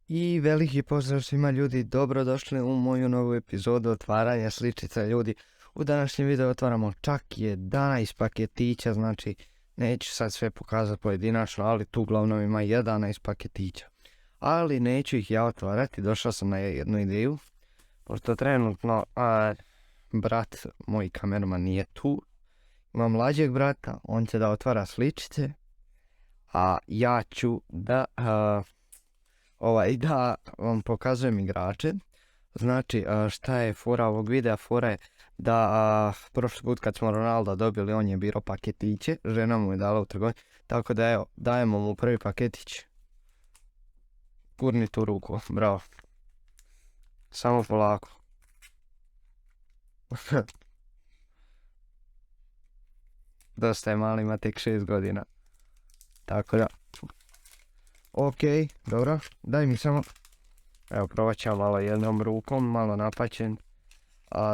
I veliki pozdrav svima ljudi, dobrodošli u moju novu epizodu otvaranja sličica ljudi. U današnjem videu otvaramo čak 11 paketića, znači neću sad sve pokazati pojedinačno, ali tu uglavnom ima 11 paketića. Ali neću ih ja otvarati, došao sam na jednu ideju, pošto trenutno brat, moj kamerman nije tu. Imam mlađeg brata, on će da otvara sličice, a ja ću da da vam pokazujem igrače. Znači šta je fora ovog videa? Fora je da prošli put kad smo Ronalda dobili, on je birao paketiće, žena mu je dala u trgovini, tako da evo, dajemo mu prvi paketić. Gurni tu ruku, bravo. Samo polako. Dosta je mali, ima tek 6 godina. Tako da. Ok, dobro, daj mi samo. Evo, probat ćemo malo jednom rukom, malo napaćen.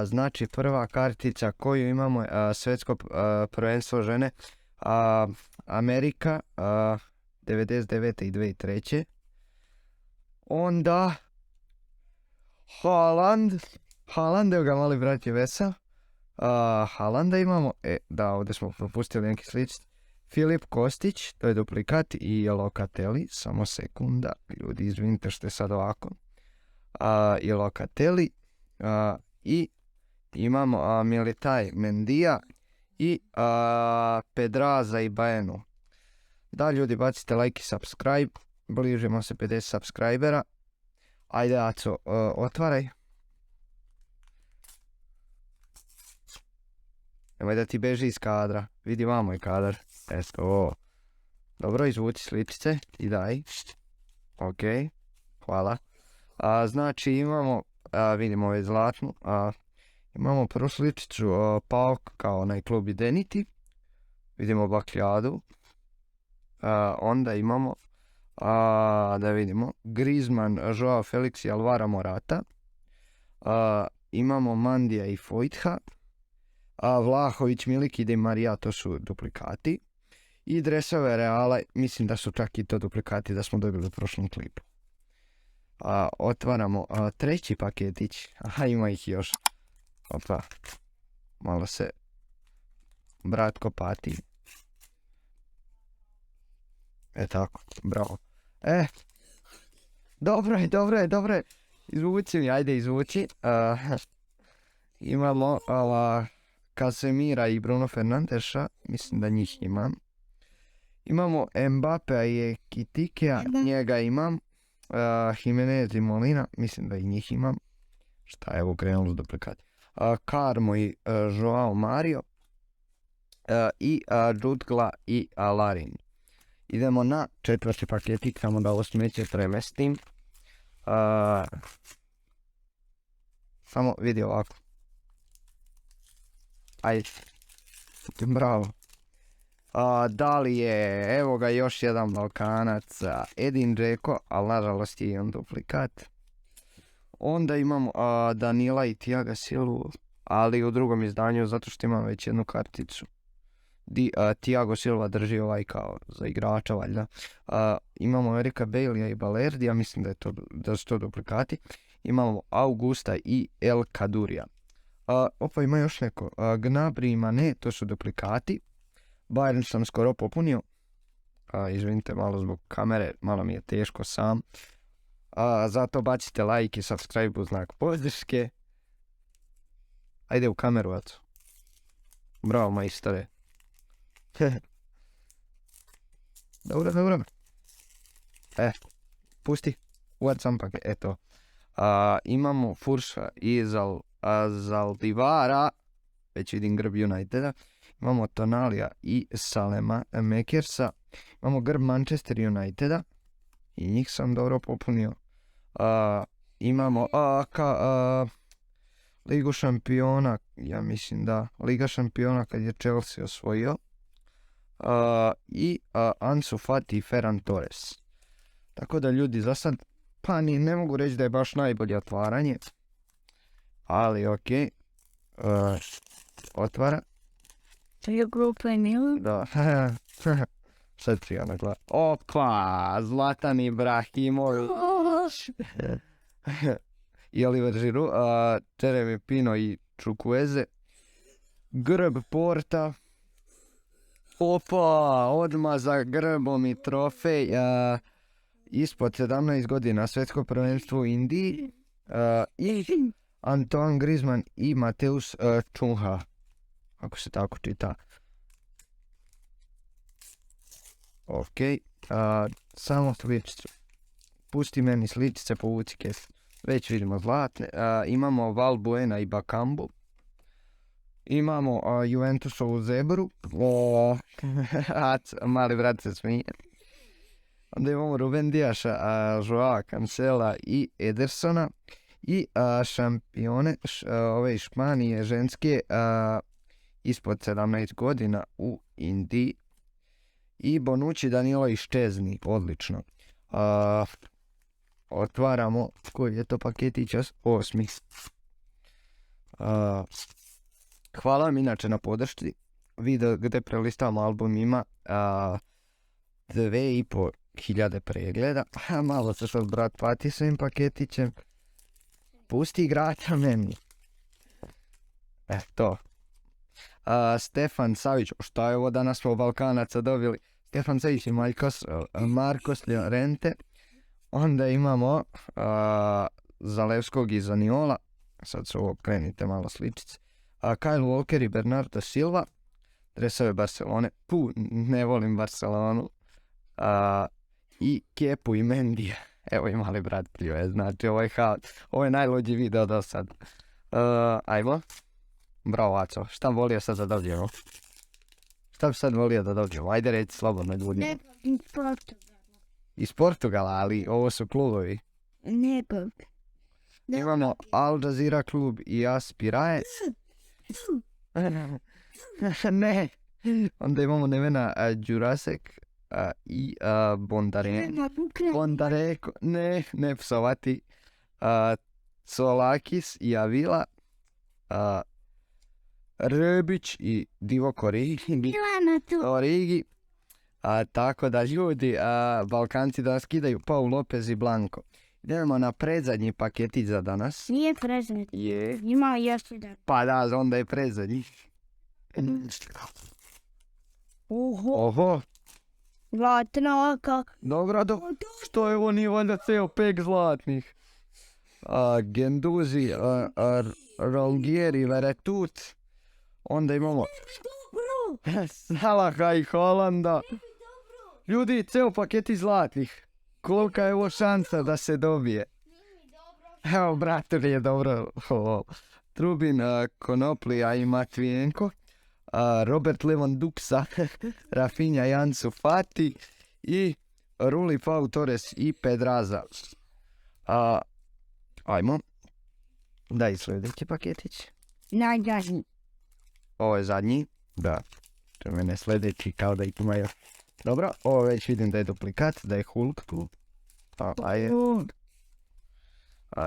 Znači, prva kartica koju imamo je svjetsko prvenstvo žene. Amerika, 99. i 2003. Onda Haaland, evo ga mali brat je vesel. Haalanda imamo, da, ovdje smo propustili neki sličić. Filip Kostić, to je duplikat, i Locatelli, samo sekunda, ljudi izvinite što je sad ovako. I Locatelli, i imamo Militaj Mendija i Pedraza i Baenu. Da, ljudi, bacite like i subscribe, bližimo se 50 subscribera. Ajde, Aco, otvaraj. Nemoj da ti beži iz kadra, vidi vamo je kadar. Eto, dobro, izvuci sličice i daj. Ok, hvala. Znači imamo, vidimo ovaj zlatnu, imamo prvu sličicu Pauk kao onaj klub Identity. Vidimo bakljadu. Onda imamo, da vidimo, Griezmann, Joao Felix i Alvaro Morata. Imamo Mandija i Foytha. Vlahović, Milik i Di Marija, to su duplikati. I dresove Reale, mislim da su čak i to duplikati da smo dobili u prošlom klipu. Otvaramo treći paketić. Aha, ima ih još. Opa, malo se bratko pati. Tako, bravo. Dobro je. Izvuci mi, ajde izvuci. Imamo Casemira i Bruno Fernandesa, mislim da njih imam. Imamo Mbappea i Ekitikea, njega imam. Jimenez i Molina, mislim da i njih imam. Šta je ovo krenulo s duplikati? Carmo i Joao Mario. I Jutgla i Larin. Idemo na četvrti paketik, samo da ovo smeće premestim. Samo vidi ovako. Ajde. Bravo. Da li je, evo ga još jedan Balkanac, Edin Dzeko, ali nažalost je jedan duplikat. Onda imamo Danila i Thiago Silva, ali u drugom izdanju zato što imam već jednu karticu. Thiago Silva drži ovaj kao za igrača valjda. Imamo Erika Bailija i Balerdija, mislim da su to duplikati. Imamo Augusta i El Kadurija. Opa, ima još neko. Gnabry i Mane, to su duplikati. Bayern sam skoro popunio. Izvinite malo zbog kamere, malo mi je teško sam. Zato bacite like i subscribe u znak podrške. Ajde u kameru, Aco. Bravo, majstore. Dobro. Pusti. Uvac sam paket, eto. Imamo Furša i Zaldivara, već vidim grb Uniteda. Imamo Tonalija i Salema Mekersa. Imamo grb Manchester Uniteda. I njih sam dobro popunio. Imamo Ligu šampiona, ja mislim da. Liga šampiona kad je Chelsea osvojio. I Ansu Fati i Ferran Torres. Tako da ljudi, za sad, pa ne mogu reći da je baš najbolje otvaranje. Ali ok. Otvara. Are you group playing? Da. Sad ću ja na glavu. Opa, Zlatan Ibrahimović. I Oliver Giroud, Jeremy Pino i Chukwueze. Grb Porta. Opa, odmah za grbom i trofej. Ispod 17 godina svjetsko prvenstvo u Indiji. I Antoine Griezmann i Mateus Cunha. Ako se tako čita. Ok. Samo sličicu. Pusti meni sličice, povuci kes. Već vidimo zlatne. Imamo Valbuena i Bakambu. Imamo Juventusovu zebru. Mali brat se smije. Onda imamo Ruben Diaša, Joao Cancela i Edersona. I šampione ove Španije ženske ispod 17 godina u Indiji. I Bonucci, Danilo i Ščesni. Odlično. Otvaramo, koji je to paketić, 8. Hvala vam inače na podršci. Video gdje prelistavamo album ima 2500 pregleda. Malo se što brat pati s ovim paketićem. Pusti igrata meni. To. Stefan Savić, šta je ovo danas smo Balkanaca dobili? Stefan Savić i Marcos Llorente. Onda imamo Zalewskog i Zaniola. Sad se ovo krenite malo sličice. Kyle Walker i Bernardo Silva. Dresove Barcelone. Ne volim Barcelonu. I Kepu i Mendija. Evo i mali brat pljuje. Znači ovo je najluđi video do sad. Ajmo. Bravo, Aco. Šta bi volio sad da dobijemo? Šta bi sad volio da dobijemo? Ajde reći slobodno ljudima. Ne, iz Portugala. Iz Portugala, ali ovo su klubovi. Ne, Imamo Al Jazeera klub i Aspirae. Ne. Onda imamo Nevena Jurasek i Bondareko. Ne psovati. Solakis i Avila. Rebić i Divock Origi. Tako da ljudi, Balkanci da skidaju Paul Lopez i Blanco. Idemo na predzadnji paketić za danas. Nije predzadnji. Je. Ima još jedan. Pa da, onda je predzadnji. Oho. Zlatna oka. Dobro, što je ovo nije valjda ceo pek zlatnih. Genduzi, Rolgieri, Veretut. Onda imamo Salaha i Holanda. Ljudi, ceo paketi zlatnih. Kolika je ovo šansa da se dobije? Evo, bratu, nije dobro. Trubin, Konoplija i Matvijenko. Robert Lewandowski, Rafinha i Ansu Fati. I Ruli, Pau Torres i Pedraza. Ajmo. Daj sljedeći paketić. Najdražniji. Ovo je zadnji. Da. To je mene sljedeći kao da ih imaju. Dobro, ovo već vidim da je duplikat, da je Hulk tu.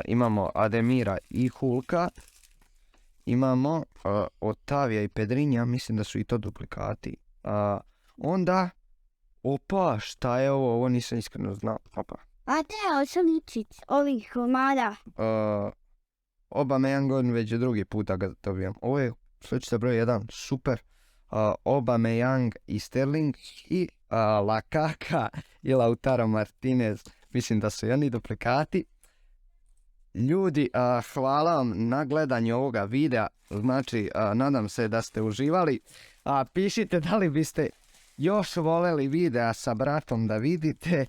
Imamo Ademira i Hulka. Imamo Otavija i Pedrinja, mislim da su i to duplikati. Onda, opa, šta je ovo? Ovo nisam iskreno znao. Opa. A te osličic ovih komada. Aubameyang već drugi puta ga dobijam. Ovo je sličica broj 1, super. Aubameyang i Sterling i Lakaka i Lautaro Martinez. Mislim da su i oni duplikati. Ljudi, hvala vam na gledanju ovoga videa. Znači, nadam se da ste uživali. Pišite da li biste još voleli videa sa bratom da vidite.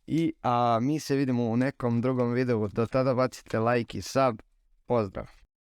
I mi se vidimo u nekom drugom videu. Do tada bacite like i sub. Pozdrav!